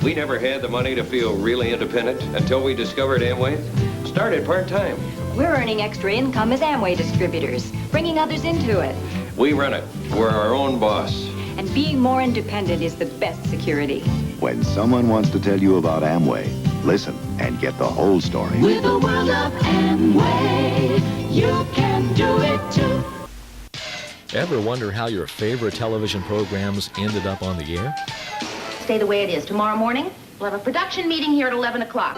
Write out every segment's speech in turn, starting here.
We never had the money to feel really independent until we discovered Amway. Started part-time. We're earning extra income as Amway distributors, bringing others into it. We run it. We're our own boss. And being more independent is the best security. When someone wants to tell you about Amway, listen and get the whole story. With the world of Amway, you can do it too. Ever wonder how your favorite television programs ended up on the air? Stay the way it is. Tomorrow morning, we'll have a production meeting here at 11 o'clock.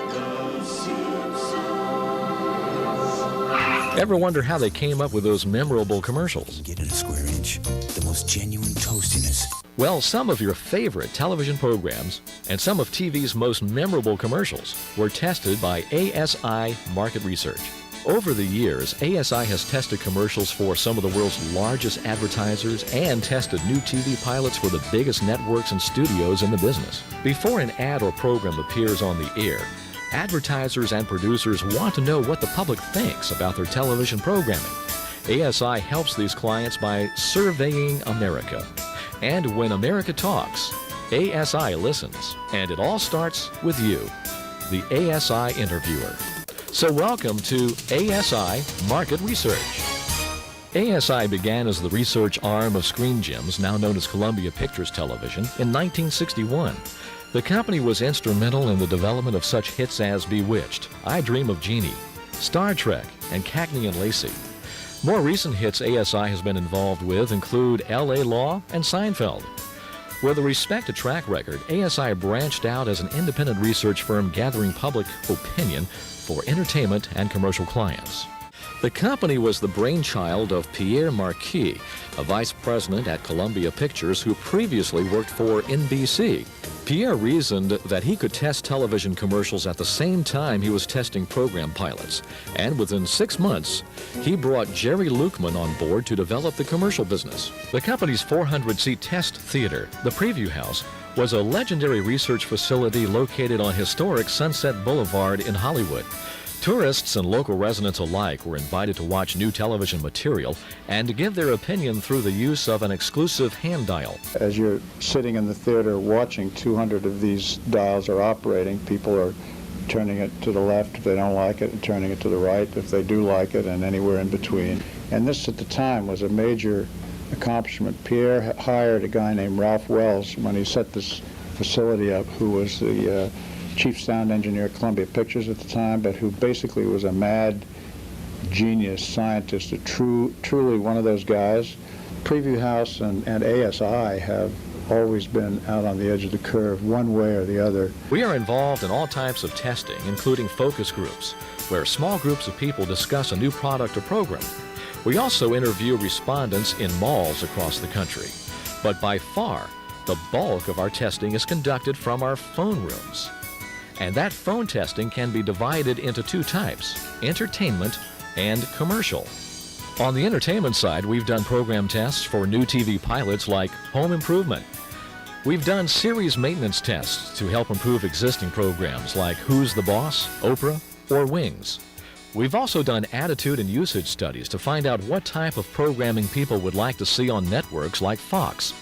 Ever wonder how they came up with those memorable commercials? Get in a square inch, the most genuine toastiness. Well, some of your favorite television programs and some of TV's most memorable commercials were tested by ASI Market Research. Over the years, ASI has tested commercials for some of the world's largest advertisers and tested new TV pilots for the biggest networks and studios in the business. Before an ad or program appears on the air, advertisers and producers want to know what the public thinks about their television programming. ASI helps these clients by surveying America. And when America talks, ASI listens. And it all starts with you, the ASI interviewer. So welcome to ASI Market Research. ASI began as the research arm of Screen Gems, now known as Columbia Pictures Television, in 1961. The company was instrumental in the development of such hits as Bewitched, I Dream of Jeannie, Star Trek, and Cagney and Lacey. More recent hits ASI has been involved with include L.A. Law and Seinfeld. With a respected track record, ASI branched out as an independent research firm gathering public opinion for entertainment and commercial clients. The company was the brainchild of Pierre Marquis, a vice president at Columbia Pictures who previously worked for NBC. Pierre reasoned that he could test television commercials at the same time he was testing program pilots, and within 6 months, he brought Jerry Lukeman on board to develop the commercial business. The company's 400-seat test theater, the Preview House, was a legendary research facility located on historic Sunset Boulevard in Hollywood. Tourists and local residents alike were invited to watch new television material and to give their opinion through the use of an exclusive hand dial. As you're sitting in the theater watching, 200 of these dials are operating. People are turning it to the left if they don't like it, and turning it to the right if they do like it, and anywhere in between. And this at the time was a major accomplishment. Pierre hired a guy named Ralph Wells when he set this facility up, who was the chief sound engineer at Columbia Pictures at the time, but who basically was a mad genius scientist, truly one of those guys. Preview House and ASI have always been out on the edge of the curve, one way or the other. We are involved in all types of testing, including focus groups, where small groups of people discuss a new product or program. We also interview respondents in malls across the country. But by far, the bulk of our testing is conducted from our phone rooms. And that phone testing can be divided into two types, entertainment and commercial. On the entertainment side, we've done program tests for new TV pilots like Home Improvement. We've done series maintenance tests to help improve existing programs like Who's the Boss, Oprah, or Wings. We've also done attitude and usage studies to find out what type of programming people would like to see on networks like Fox,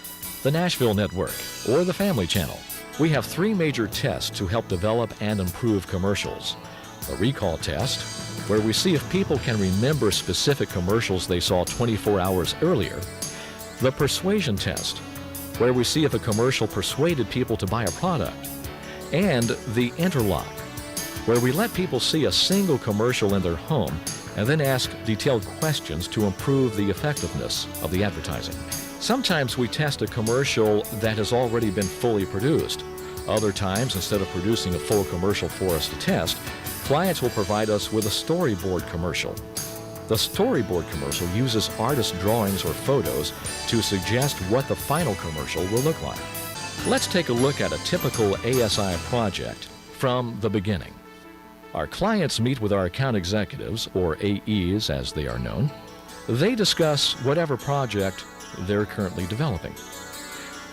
the Nashville Network, or the Family Channel. We have 3 major tests to help develop and improve commercials. A recall test, where we see if people can remember specific commercials they saw 24 hours earlier. The persuasion test, where we see if a commercial persuaded people to buy a product. And the interlock, where we let people see a single commercial in their home and then ask detailed questions to improve the effectiveness of the advertising. Sometimes we test a commercial that has already been fully produced. Other times, instead of producing a full commercial for us to test, clients will provide us with a storyboard commercial. The storyboard commercial uses artist drawings or photos to suggest what the final commercial will look like. Let's take a look at a typical ASI project from the beginning. Our clients meet with our account executives, or AEs as they are known. They discuss whatever project they're currently developing.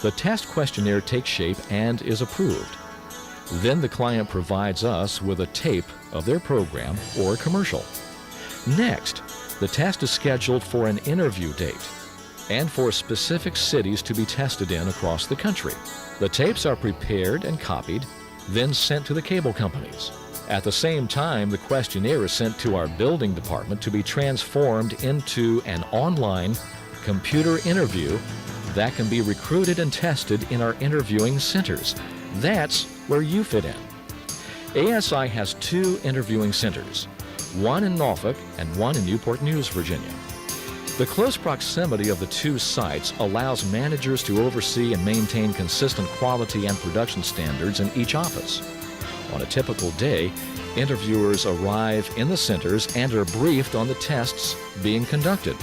The test questionnaire takes shape and is approved. Then the client provides us with a tape of their program or commercial. Next, the test is scheduled for an interview date and for specific cities to be tested in across the country. The tapes are prepared and copied, then sent to the cable companies. At the same time, the questionnaire is sent to our building department to be transformed into an online computer interview that can be recruited and tested in our interviewing centers. That's where you fit in. ASI has 2 interviewing centers, one in Norfolk and one in Newport News, Virginia. The close proximity of the 2 sites allows managers to oversee and maintain consistent quality and production standards in each office. On a typical day, interviewers arrive in the centers and are briefed on the tests being conducted.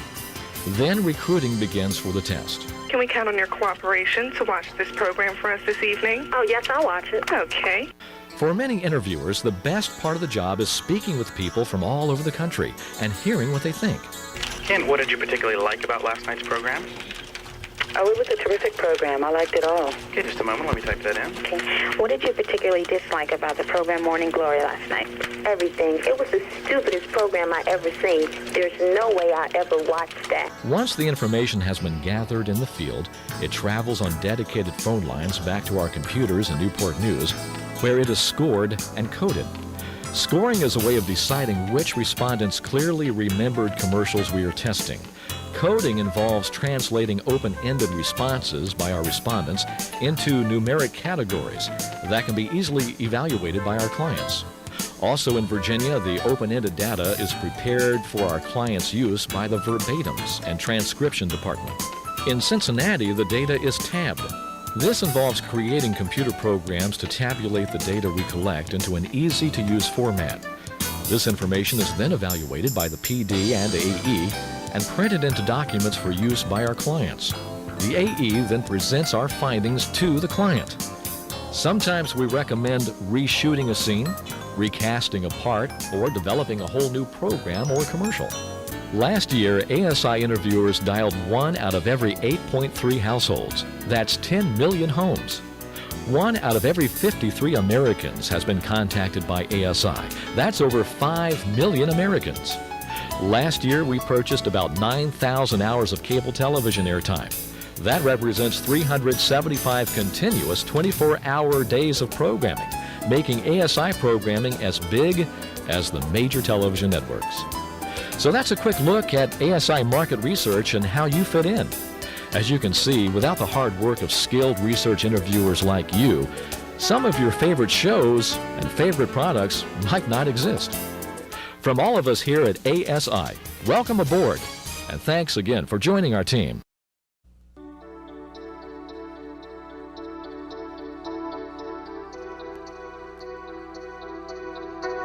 Then recruiting begins for the test. Can we count on your cooperation to watch this program for us this evening? Oh, yes, I'll watch it. Okay. For many interviewers, the best part of the job is speaking with people from all over the country and hearing what they think. And what did you particularly like about last night's program? Oh, it was a terrific program. I liked it all. Okay, just a moment. Let me type that in. Okay. What did you particularly dislike about the program Morning Glory last night? Everything. It was the stupidest program I ever seen. There's no way I ever watched that. Once the information has been gathered in the field, it travels on dedicated phone lines back to our computers in Newport News, where it is scored and coded. Scoring is a way of deciding which respondents clearly remembered commercials we are testing. Coding involves translating open-ended responses by our respondents into numeric categories that can be easily evaluated by our clients. Also in Virginia, the open-ended data is prepared for our clients' use by the verbatims and transcription department. In Cincinnati, the data is tabbed. This involves creating computer programs to tabulate the data we collect into an easy-to-use format. This information is then evaluated by the PD and AE and printed into documents for use by our clients. The AE then presents our findings to the client. Sometimes we recommend reshooting a scene, recasting a part, or developing a whole new program or commercial. Last year, ASI interviewers dialed 1 out of every 8.3 households. That's 10 million homes. 1 out of every 53 Americans has been contacted by ASI. That's over 5 million Americans. Last year, we purchased about 9,000 hours of cable television airtime. That represents 375 continuous 24-hour days of programming, making ASI programming as big as the major television networks. So that's a quick look at ASI market research and how you fit in. As you can see, without the hard work of skilled research interviewers like you, some of your favorite shows and favorite products might not exist. From all of us here at ASI, welcome aboard, and thanks again for joining our team.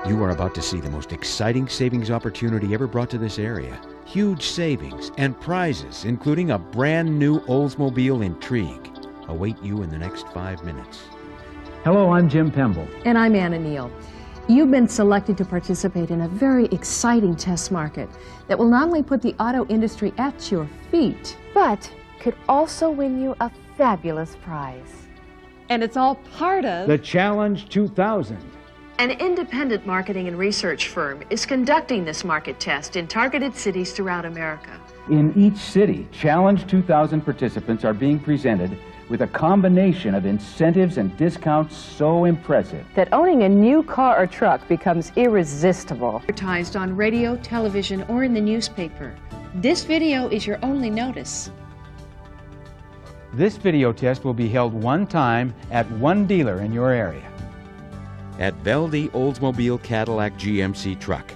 You are about to see the most exciting savings opportunity ever brought to this area. Huge savings and prizes, including a brand new Oldsmobile Intrigue, await you in the next 5 minutes. Hello, I'm Jim Pemble. And I'm Anna Neal. You've been selected to participate in a very exciting test market that will not only put the auto industry at your feet, but could also win you a fabulous prize. And it's all part of the Challenge 2000. An independent marketing and research firm is conducting this market test in targeted cities throughout America. In each city, Challenge 2000 participants are being presented with a combination of incentives and discounts so impressive that owning a new car or truck becomes irresistible. Advertised on radio, television, or in the newspaper. This video is your only notice. This video test will be held one time at one dealer in your area. At Velde Oldsmobile Cadillac GMC Truck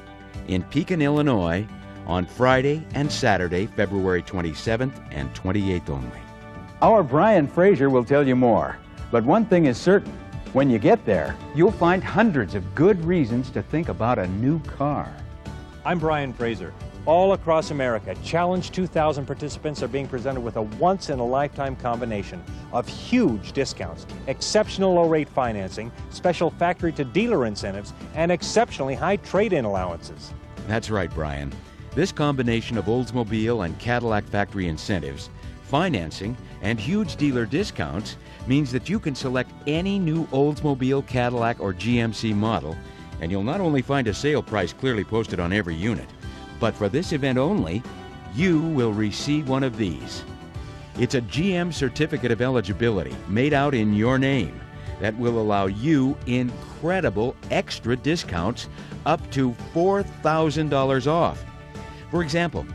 in Pekin, Illinois, on Friday and Saturday, February 27th and 28th only. Our Brian Fraser will tell you more, but one thing is certain. When you get there, you'll find hundreds of good reasons to think about a new car. I'm Brian Fraser. All across America, Challenge 2000 participants are being presented with a once-in-a-lifetime combination of huge discounts, exceptional low-rate financing, special factory-to-dealer incentives, and exceptionally high trade-in allowances. That's right, Brian. This combination of Oldsmobile and Cadillac factory incentives, financing, and huge dealer discounts means that you can select any new Oldsmobile, Cadillac, or GMC model, and you'll not only find a sale price clearly posted on every unit, but for this event only, you will receive one of these. It's a GM Certificate of Eligibility made out in your name that will allow you incredible extra discounts up to $4,000 off. For example,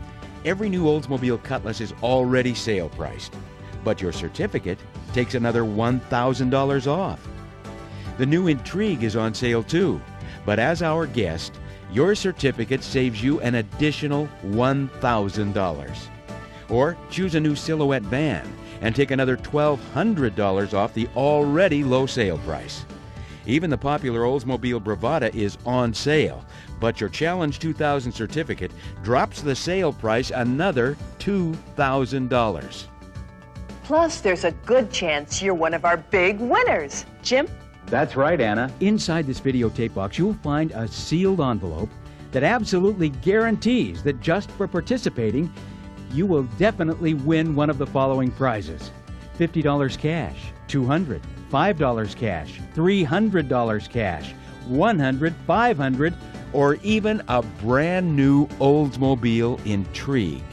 every new Oldsmobile Cutlass is already sale priced, but your certificate takes another $1,000 off. The new Intrigue is on sale too, but as our guest, your certificate saves you an additional $1,000. Or choose a new Silhouette van and take another $1,200 off the already low sale price. Even the popular Oldsmobile Bravada is on sale, but your Challenge 2000 certificate drops the sale price another $2,000. Plus, there's a good chance you're one of our big winners. Jim? That's right, Anna. Inside this videotape box, you'll find a sealed envelope that absolutely guarantees that just for participating, you will definitely win one of the following prizes: $50 cash, $200, $5 cash, $300 cash, $100, $500, or even a brand new Oldsmobile Intrigue,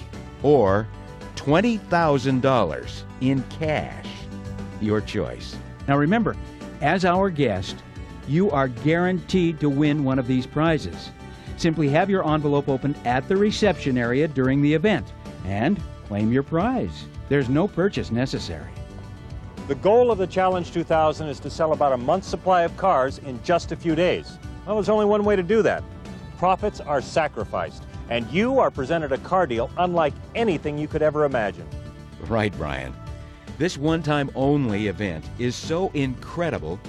or $20,000 in cash. Your choice. Now remember, as our guest, you are guaranteed to win one of these prizes. Simply have your envelope opened at the reception area during the event and claim your prize. There's no purchase necessary. The goal of the Challenge 2000 is to sell about a month's supply of cars in just a few days. Well, there's only one way to do that. Profits are sacrificed, and you are presented a car deal unlike anything you could ever imagine. Right, Brian. This one-time only event is so incredible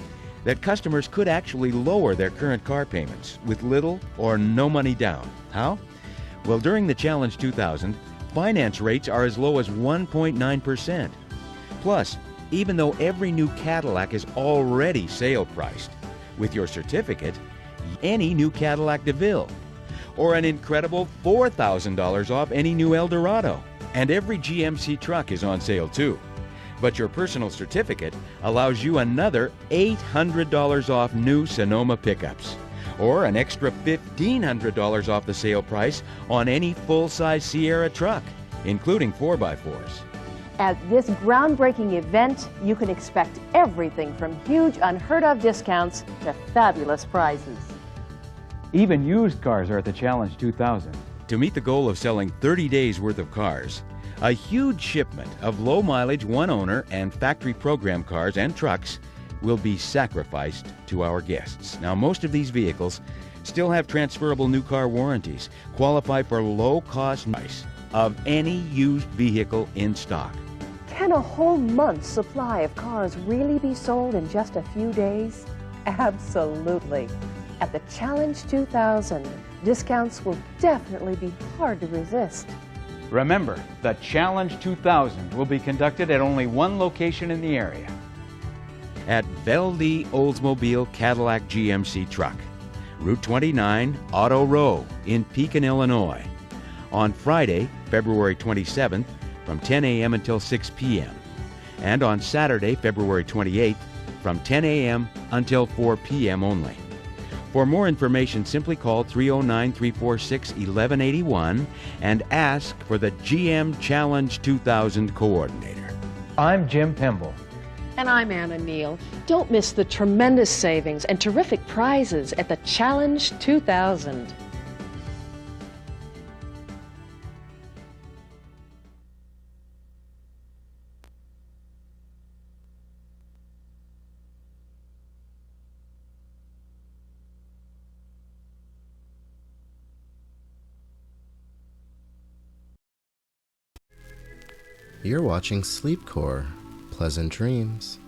that customers could actually lower their current car payments with little or no money down. How? Well, during the Challenge 2000, finance rates are as low as 1.9%. Plus, even though every new Cadillac is already sale priced, with your certificate, any new Cadillac DeVille, or an incredible $4,000 off any new Eldorado. And every GMC truck is on sale too. But your personal certificate allows you another $800 off new Sonoma pickups, or an extra $1,500 off the sale price on any full-size Sierra truck, including 4x4s. At this groundbreaking event, you can expect everything from huge, unheard-of discounts to fabulous prizes. Even used cars are at the Challenge 2000. To meet the goal of selling 30 days worth of cars, a huge shipment of low-mileage, one-owner, and factory program cars and trucks will be sacrificed to our guests. Now, most of these vehicles still have transferable new car warranties, qualify for low-cost price of any used vehicle in stock. Can a whole month's supply of cars really be sold in just a few days? Absolutely. At the Challenge 2000, discounts will definitely be hard to resist. Remember, the Challenge 2000 will be conducted at only one location in the area. At Velde Oldsmobile Cadillac GMC Truck, Route 29, Auto Row in Pekin, Illinois, on Friday, February 27th, from 10 a.m. until 6 p.m., and on Saturday, February 28th, from 10 a.m. until 4 p.m. only. For more information, simply call 309-346-1181 and ask for the GM Challenge 2000 coordinator. I'm Jim Pemble. And I'm Anna Neal. Don't miss the tremendous savings and terrific prizes at the Challenge 2000. You're watching Sleepcore. Pleasant dreams.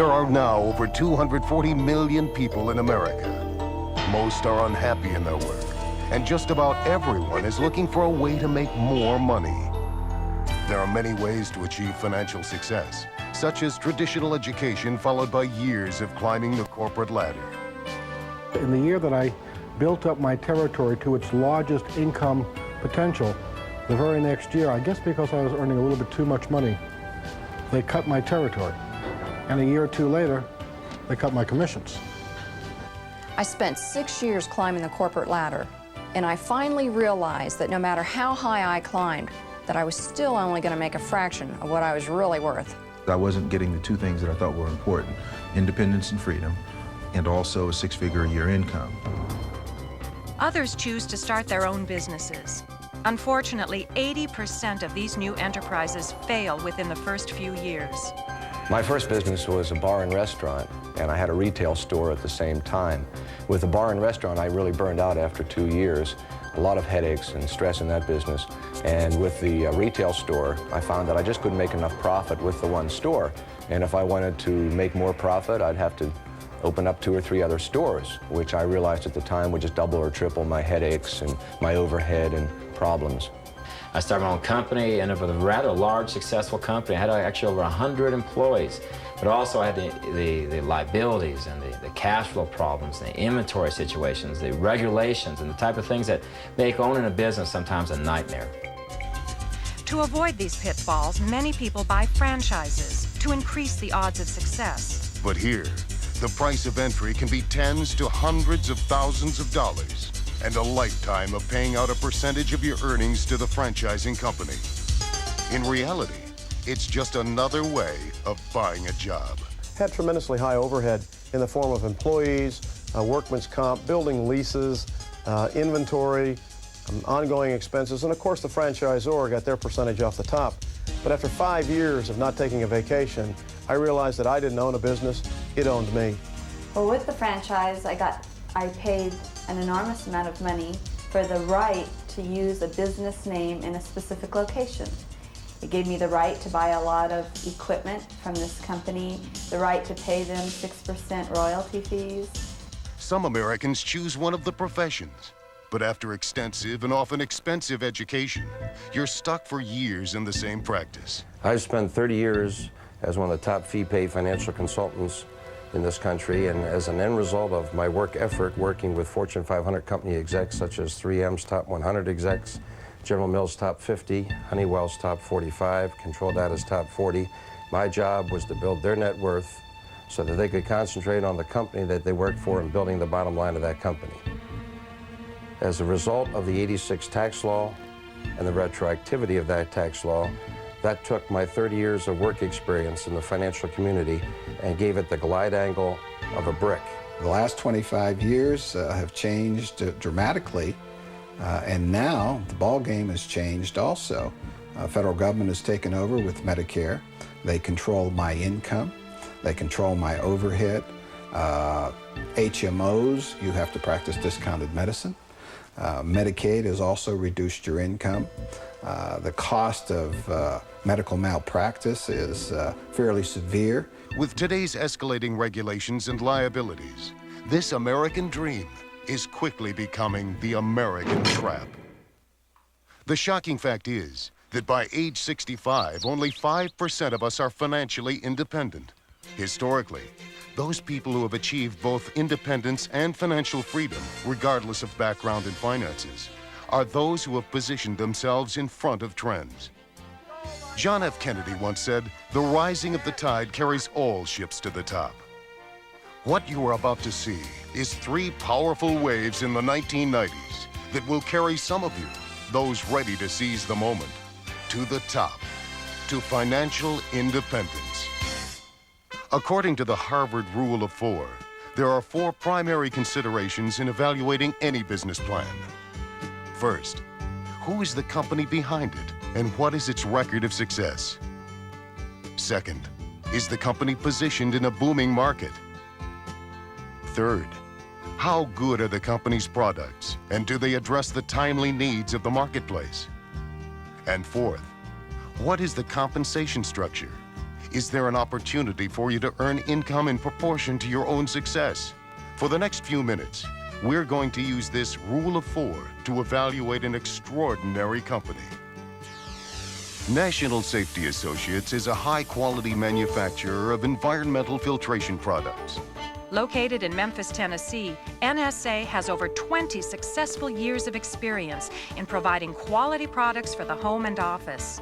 There are now over 240 million people in America. Most are unhappy in their work, and just about everyone is looking for a way to make more money. There are many ways to achieve financial success, such as traditional education followed by years of climbing the corporate ladder. In the year that I built up my territory to its largest income potential, the very next year, I guess because I was earning a little bit too much money, they cut my territory. And a year or two later, they cut my commissions. I spent 6 years climbing the corporate ladder, and I finally realized that no matter how high I climbed, that I was still only going to make a fraction of what I was really worth. I wasn't getting the two things that I thought were important: independence and freedom, and also a six-figure-a-year income. Others choose to start their own businesses. Unfortunately, 80% of these new enterprises fail within the first few years. My first business was a bar and restaurant, and I had a retail store at the same time. With the bar and restaurant, I really burned out after 2 years. A lot of headaches and stress in that business. And with the retail store, I found that I just couldn't make enough profit with the one store. And if I wanted to make more profit, I'd have to open up 2 or 3 other stores, which I realized at the time would just double or triple my headaches and my overhead and problems. I started my own company, ended up with a rather large, successful company. I had actually over 100 employees, but also I had the liabilities and the cash flow problems, the inventory situations, the regulations, and the type of things that make owning a business sometimes a nightmare. To avoid these pitfalls, many people buy franchises to increase the odds of success. But here, the price of entry can be tens to hundreds of thousands of dollars, and a lifetime of paying out a percentage of your earnings to the franchising company. In reality, it's just another way of buying a job. Had tremendously high overhead in the form of employees, workman's comp, building leases, inventory, ongoing expenses, and of course the franchisor got their percentage off the top. But after 5 years of not taking a vacation, I realized that I didn't own a business, it owned me. Well, with the franchise, I paid an enormous amount of money for the right to use a business name in a specific location. It gave me the right to buy a lot of equipment from this company, the right to pay them 6% royalty fees. Some Americans choose one of the professions, but after extensive and often expensive education, you're stuck for years in the same practice. I've spent 30 years as one of the top fee-paid financial consultants in this country, and as an end result of my work effort working with Fortune 500 company execs such as 3M's top 100 execs, General Mills top 50, Honeywell's top 45, Control Data's top 40, my job was to build their net worth so that they could concentrate on the company that they worked for and building the bottom line of that company. As a result of the '86 tax law and the retroactivity of that tax law, that took my 30 years of work experience in the financial community and gave it the glide angle of a brick. The last 25 years have changed dramatically, and now the ball game has changed also. Federal government has taken over with Medicare. They control my income. They control my overhead. HMOs, you have to practice discounted medicine. Medicaid has also reduced your income. The cost of medical malpractice is fairly severe. With today's escalating regulations and liabilities, this American dream is quickly becoming the American trap. The shocking fact is that by age 65, only 5% of us are financially independent. Historically, those people who have achieved both independence and financial freedom, regardless of background and finances, are those who have positioned themselves in front of trends. John F. Kennedy once said, "The rising of the tide carries all ships to the top." What you are about to see is 3 powerful waves in the 1990s that will carry some of you, those ready to seize the moment, to the top, to financial independence. According to the Harvard Rule of 4, there are 4 primary considerations in evaluating any business plan. First, who is the company behind it, and what is its record of success? Second, is the company positioned in a booming market? Third, how good are the company's products, and do they address the timely needs of the marketplace? And fourth, what is the compensation structure? Is there an opportunity for you to earn income in proportion to your own success? For the next few minutes, we're going to use this rule of 4 to evaluate an extraordinary company. National Safety Associates is a high-quality manufacturer of environmental filtration products. Located in Memphis, Tennessee, NSA has over 20 successful years of experience in providing quality products for the home and office.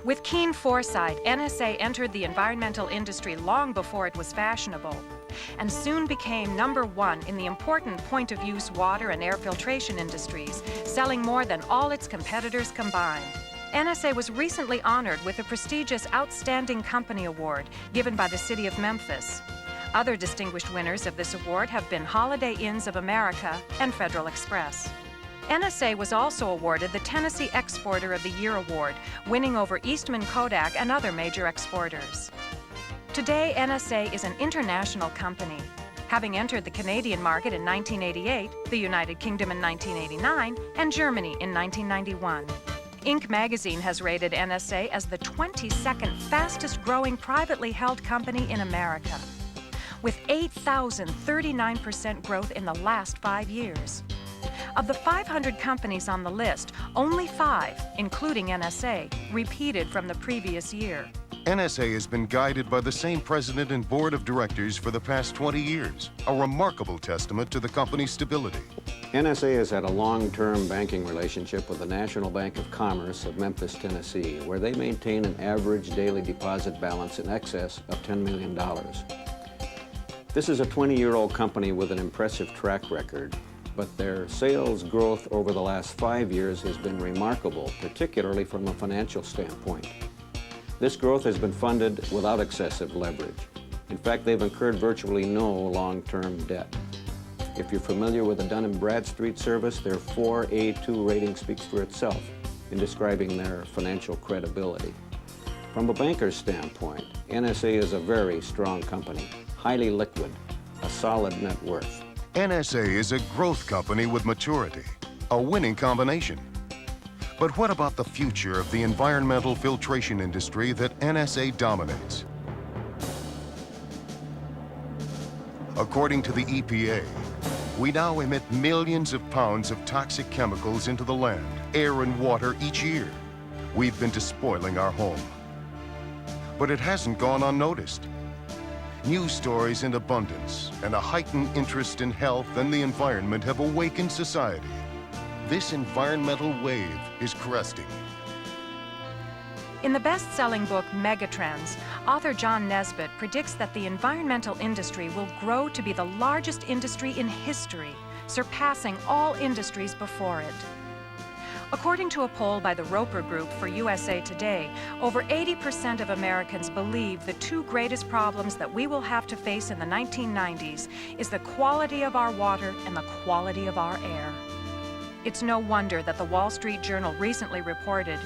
With keen foresight, NSA entered the environmental industry long before it was fashionable, and soon became #1 in the important point-of-use water and air filtration industries, selling more than all its competitors combined. NSA was recently honored with the prestigious Outstanding Company Award given by the City of Memphis. Other distinguished winners of this award have been Holiday Inns of America and Federal Express. NSA was also awarded the Tennessee Exporter of the Year Award, winning over Eastman Kodak and other major exporters. Today, NSA is an international company, having entered the Canadian market in 1988, the United Kingdom in 1989, and Germany in 1991. Inc. magazine has rated NSA as the 22nd fastest growing privately held company in America, with 8,039% growth in the last 5 years. Of the 500 companies on the list, only 5, including NSA, repeated from the previous year. NSA has been guided by the same president and board of directors for the past 20 years, a remarkable testament to the company's stability. NSA has had a long-term banking relationship with the National Bank of Commerce of Memphis, Tennessee, where they maintain an average daily deposit balance in excess of $10 million. This is a 20-year-old company with an impressive track record, but their sales growth over the last 5 years has been remarkable, particularly from a financial standpoint. This growth has been funded without excessive leverage. In fact, they've incurred virtually no long-term debt. If you're familiar with the Dun & Bradstreet service, their 4A2 rating speaks for itself in describing their financial credibility. From a banker's standpoint, NSA is a very strong company, highly liquid, a solid net worth. NSA is a growth company with maturity, a winning combination. But what about the future of the environmental filtration industry that NSA dominates? According to the EPA, we now emit millions of pounds of toxic chemicals into the land, air, and water each year. We've been despoiling our home. But it hasn't gone unnoticed. News stories in abundance and a heightened interest in health and the environment have awakened society. This environmental wave is cresting. In the best-selling book Megatrends, author John Nesbitt predicts that the environmental industry will grow to be the largest industry in history, surpassing all industries before it. According to a poll by the Roper Group for USA Today, over 80% of Americans believe the 2 greatest problems that we will have to face in the 1990s is the quality of our water and the quality of our air. It's no wonder that the Wall Street Journal recently reported,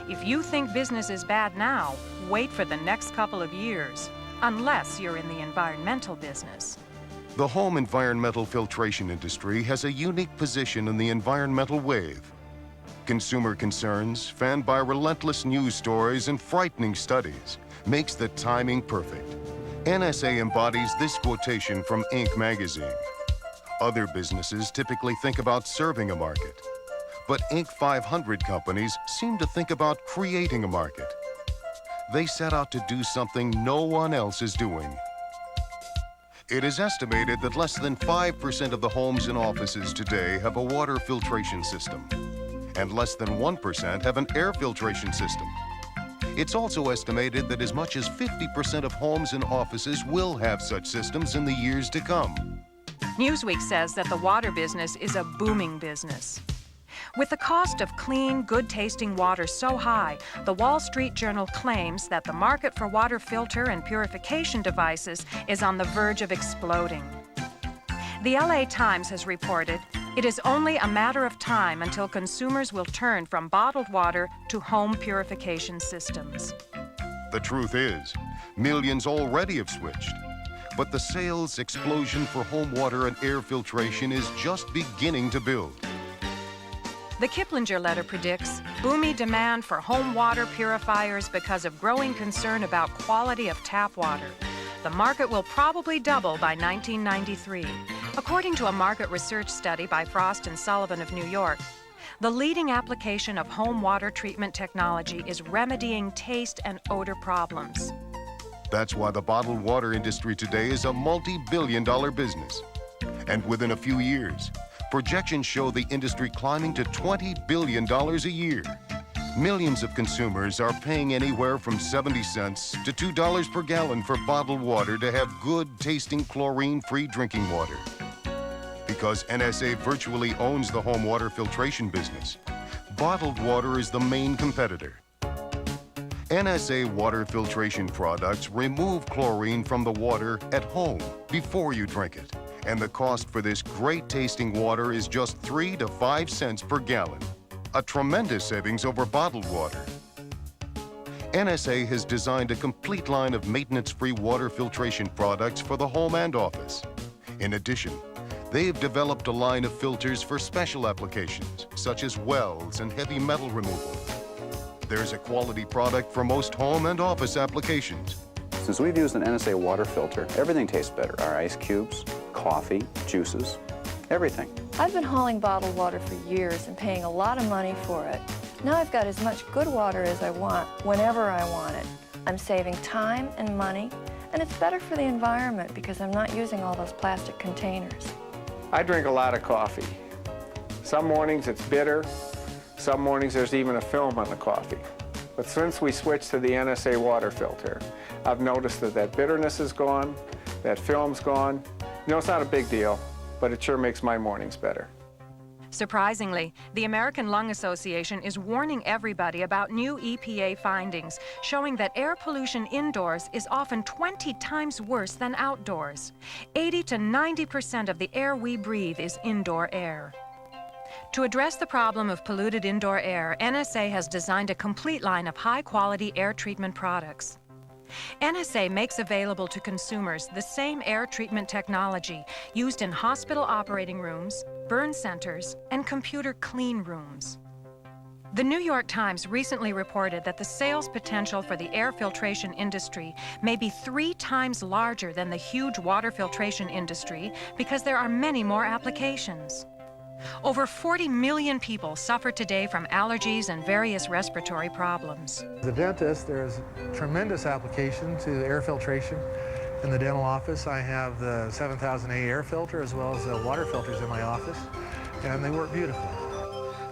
"If you think business is bad now, wait for the next couple of years, unless you're in the environmental business." The home environmental filtration industry has a unique position in the environmental wave. Consumer concerns, fanned by relentless news stories and frightening studies, makes the timing perfect. NSA embodies this quotation from Inc. magazine. Other businesses typically think about serving a market, but Inc. 500 companies seem to think about creating a market. They set out to do something no one else is doing. It is estimated that less than 5% of the homes and offices today have a water filtration system, and less than 1% have an air filtration system. It's also estimated that as much as 50% of homes and offices will have such systems in the years to come. Newsweek says that the water business is a booming business. With the cost of clean, good-tasting water so high, the Wall Street Journal claims that the market for water filter and purification devices is on the verge of exploding. The LA Times has reported, "It is only a matter of time until consumers will turn from bottled water to home purification systems." The truth is, millions already have switched. But the sales explosion for home water and air filtration is just beginning to build. The Kiplinger letter predicts booming demand for home water purifiers because of growing concern about quality of tap water. The market will probably double by 1993. According to a market research study by Frost & Sullivan of New York, the leading application of home water treatment technology is remedying taste and odor problems. That's why the bottled water industry today is a multi-billion-dollar business. And within a few years, projections show the industry climbing to $20 billion a year. Millions of consumers are paying anywhere from 70 cents to $2 per gallon for bottled water to have good tasting chlorine-free drinking water. Because NSA virtually owns the home water filtration business, bottled water is the main competitor. NSA water filtration products remove chlorine from the water at home before you drink it. And the cost for this great tasting water is just 3 to 5 cents per gallon. A tremendous savings over bottled water. NSA has designed a complete line of maintenance-free water filtration products for the home and office. In addition, they've developed a line of filters for special applications, such as wells and heavy metal removal. There's a quality product for most home and office applications. Since we've used an NSA water filter, everything tastes better. Our ice cubes, coffee, juices, everything. I've been hauling bottled water for years and paying a lot of money for it. Now I've got as much good water as I want, whenever I want it. I'm saving time and money, and it's better for the environment because I'm not using all those plastic containers. I drink a lot of coffee. Some mornings it's bitter, some mornings there's even a film on the coffee. But since we switched to the NSA water filter, I've noticed that bitterness is gone, that film's gone. You know, it's not a big deal, but it sure makes my mornings better. Surprisingly, the American Lung Association is warning everybody about new EPA findings showing that air pollution indoors is often 20 times worse than outdoors. 80 to 90% of the air we breathe is indoor air. To address the problem of polluted indoor air, NSA has designed a complete line of high-quality air treatment products. NSA makes available to consumers the same air treatment technology used in hospital operating rooms, burn centers, and computer clean rooms. The New York Times recently reported that the sales potential for the air filtration industry may be 3 times larger than the huge water filtration industry because there are many more applications. Over 40 million people suffer today from allergies and various respiratory problems. As a dentist, there's tremendous application to air filtration. In the dental office, I have the 7000A air filter as well as the water filters in my office, and they work beautifully.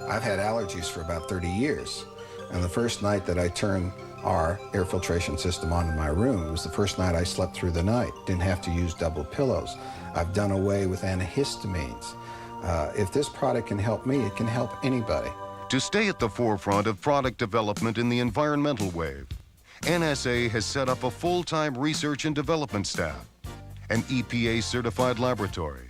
I've had allergies for about 30 years, and the first night that I turned our air filtration system on in my room was the first night I slept through the night. Didn't have to use double pillows. I've done away with antihistamines. If this product can help me, it can help anybody. To stay at the forefront of product development in the environmental wave, NSA has set up a full-time research and development staff, an EPA-certified laboratory,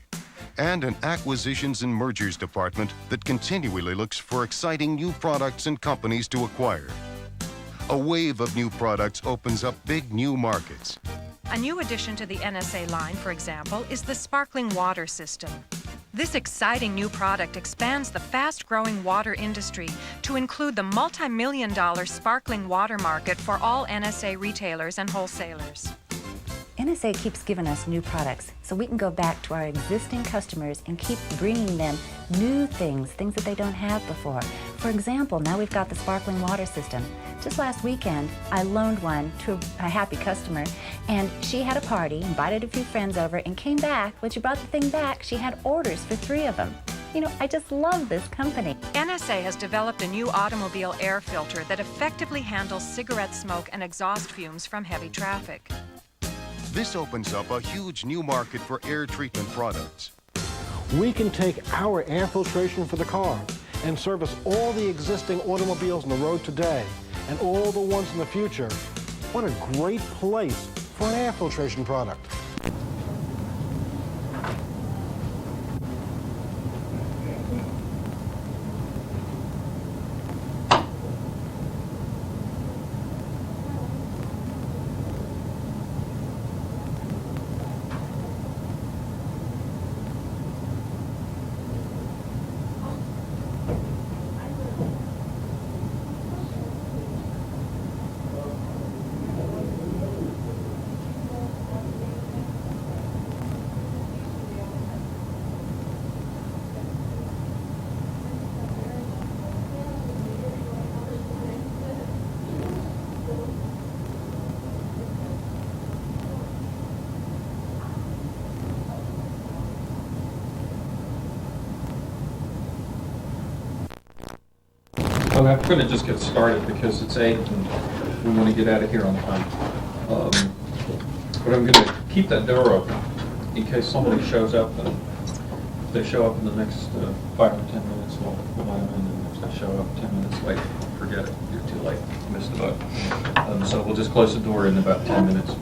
and an acquisitions and mergers department that continually looks for exciting new products and companies to acquire. A wave of new products opens up big new markets. A new addition to the NSA line, for example, is the sparkling water system. This exciting new product expands the fast-growing water industry to include the multi-million-dollar sparkling water market for all NSA retailers and wholesalers. NSA keeps giving us new products so we can go back to our existing customers and keep bringing them new things that they don't have before. For example, now we've got the sparkling water system. Just last weekend, I loaned one to a happy customer, and she had a party, invited a few friends over, and came back. When she brought the thing back, she had orders for 3 of them. You know, I just love this company. NSA has developed a new automobile air filter that effectively handles cigarette smoke and exhaust fumes from heavy traffic. This opens up a huge new market for air treatment products. We can take our air filtration for the car and service all the existing automobiles on the road today and all the ones in the future. What a great place for an air filtration product. So I'm going to just get started because it's 8 and we want to get out of here on time. But I'm going to keep that door open in case somebody shows up. And if they show up in the next 5 or 10 minutes, we'll let them in. And if they show up 10 minutes late, forget it. You're too late. You missed the boat. So we'll just close the door in about 10 minutes.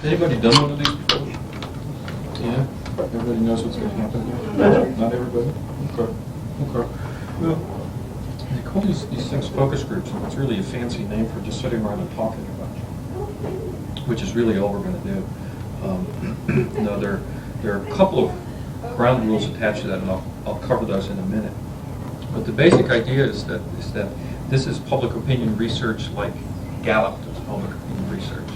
Anybody done one of these before? Yeah? Everybody knows what's going to happen here? Not everybody? Okay. Okay. Well, they call these things focus groups, and it's really a fancy name for just sitting around and talking about it, which is really all we're going to do. No, there are a couple of ground rules attached to that, and I'll cover those in a minute. But the basic idea is that this is public opinion research like Gallup does public opinion research.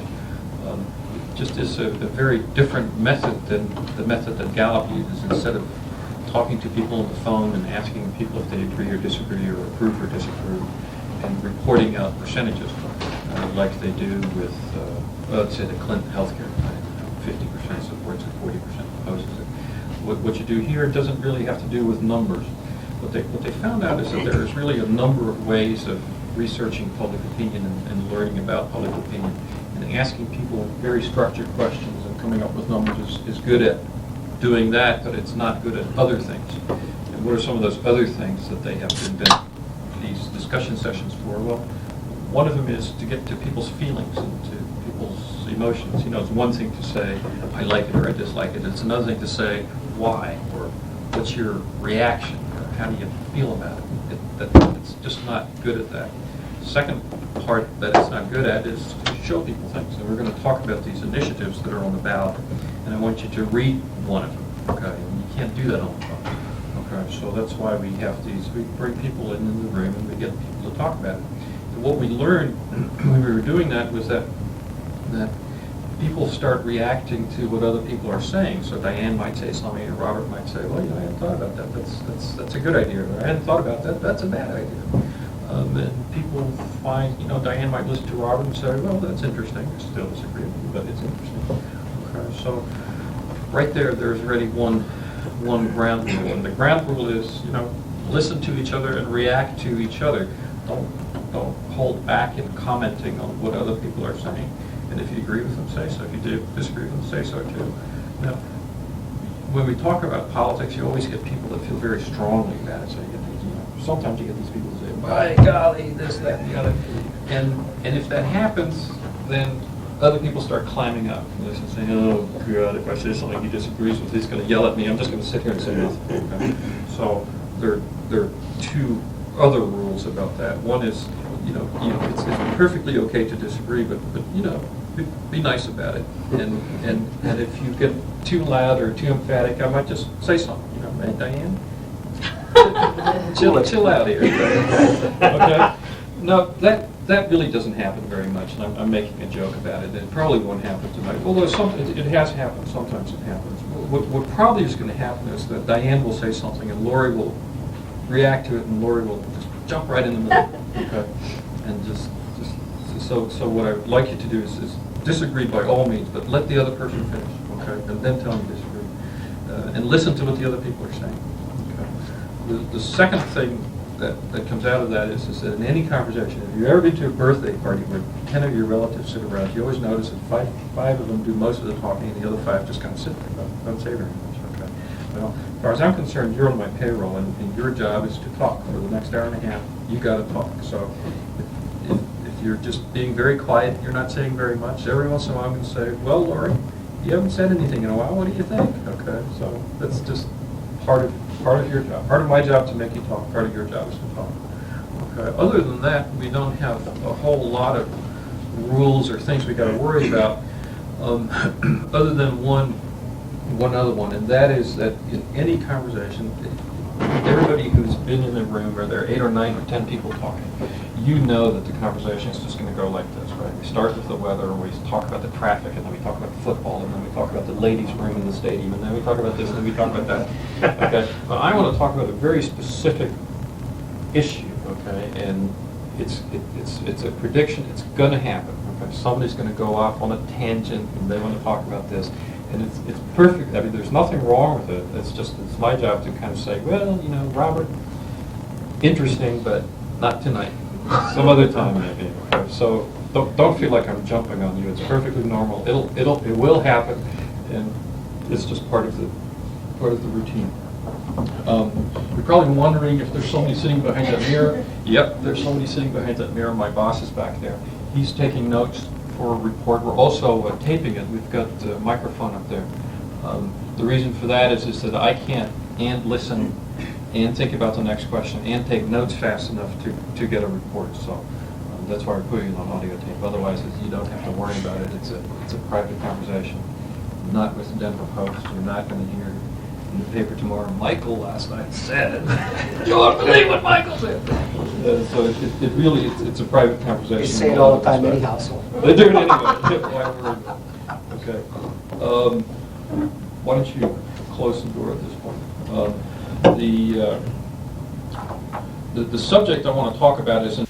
Just is a very different method than the method that Gallup uses. Instead of talking to people on the phone and asking people if they agree or disagree or approve or disapprove and reporting out percentages like they do with, let's say, the Clinton healthcare plan. 50% supports it, 40% opposes it. What you do here doesn't really have to do with numbers. What they found out is that there is really a number of ways of researching public opinion and learning about public opinion. And asking people very structured questions and coming up with numbers is good at doing that, but it's not good at other things. And what are some of those other things that they have to invent these discussion sessions for? Well, one of them is to get to people's feelings and to people's emotions. You know, it's one thing to say, I like it or I dislike it. It's another thing to say, why, or what's your reaction, or how do you feel about it? It's just not good at that. The second part that it's not good at is to show people things. And we're going to talk about these initiatives that are on the ballot. And I want you to read one of them, okay? And you can't do that on the phone, okay? So that's why we have these, we bring people in the room and we get people to talk about it. And what we learned when we were doing that was that people start reacting to what other people are saying. So Diane might say something, and Robert might say, well, you know, I hadn't thought about that. That's a good idea. Or I hadn't thought about that. That's a bad idea. And people find, you know, Diane might listen to Robert and say, well, that's interesting. I still disagree with you, but it's interesting. Okay, so right there's already one ground rule. And the ground rule is, you know, listen to each other and react to each other. Don't hold back in commenting on what other people are saying. And if you agree with them, say so. If you disagree with them, say so too. Now, when we talk about politics, you always get people that feel very strongly about it. So you get these, you know, sometimes you get these people who say, by golly, this, that, and the other. And if that happens, then other people start climbing up. And they're saying, oh, God, if I say something he disagrees with, he's going to yell at me. I'm just going to sit here and say nothing. Okay? So there are two other rules about that. One is, you know, it's perfectly okay to disagree, but you know, be nice about it. And if you get too loud or too emphatic, I might just say something. You know, hey, Diane, chill out here. Okay? No, that really doesn't happen very much, and I'm making a joke about it. It probably won't happen tonight. Although it has happened. Sometimes it happens. What probably is going to happen is that Diane will say something, and Lori will react to it, and Lori will just jump right in the middle. Okay, and just so what I would like you to do is disagree by all means, but let the other person finish. Okay, and then tell them you disagree, and listen to what the other people are saying. Okay. The second thing that comes out of that is that in any conversation, if you've ever been to a birthday party where 10 of your relatives sit around, you always notice that five of them do most of the talking, and the other 5 just kind of sit there, don't say very much. Okay. Well, as far as I'm concerned, you're on my payroll, and your job is to talk for the next hour and a half. You got to talk. So if you're just being very quiet, you're not saying very much. Every once in a while, I'm going to say, "Well, Lori, you haven't said anything in a while. What do you think?" Okay. So that's just part of your job. Part of my job to make you talk. Part of your job is to talk. Okay. Other than that, we don't have a whole lot of rules or things we got to worry about. Other than one other one, and that is that in any conversation, everybody who's been in the room, where there are 8 or 9 or 10 people talking, you know that the conversation is just going to go like this, right? We start with the weather, we talk about the traffic, and then we talk about the football, and then we talk about the ladies' room in the stadium, and then we talk about this, and then we talk about that. Okay, but I want to talk about a very specific issue, okay? And it's a prediction. It's going to happen. Okay, somebody's going to go off on a tangent, and they want to talk about this. And it's perfect. I mean, there's nothing wrong with it. It's my job to kind of say, well, you know, Robert, interesting, but not tonight. Some other time maybe. Okay? So don't feel like I'm jumping on you. It's perfectly normal. It will happen, and it's just part of the routine. You're probably wondering if there's somebody sitting behind that mirror. Yep, there's somebody sitting behind that mirror. My boss is back there. He's taking notes for a report. We're also taping it. We've got a microphone up there. The reason for that is that I can't and listen and think about the next question and take notes fast enough to get a report. So that's why we're putting it on audio tape. Otherwise, you don't have to worry about it. It's a private conversation. Not with the Denver Post. You're not going to hear in the paper tomorrow, Michael last night said. You won't believe what Michael said. So it really, it's a private conversation. They say it all the time anyhow, so. They do it anyway. Why worry? Okay. Why don't you close the door at this point? The subject I want to talk about is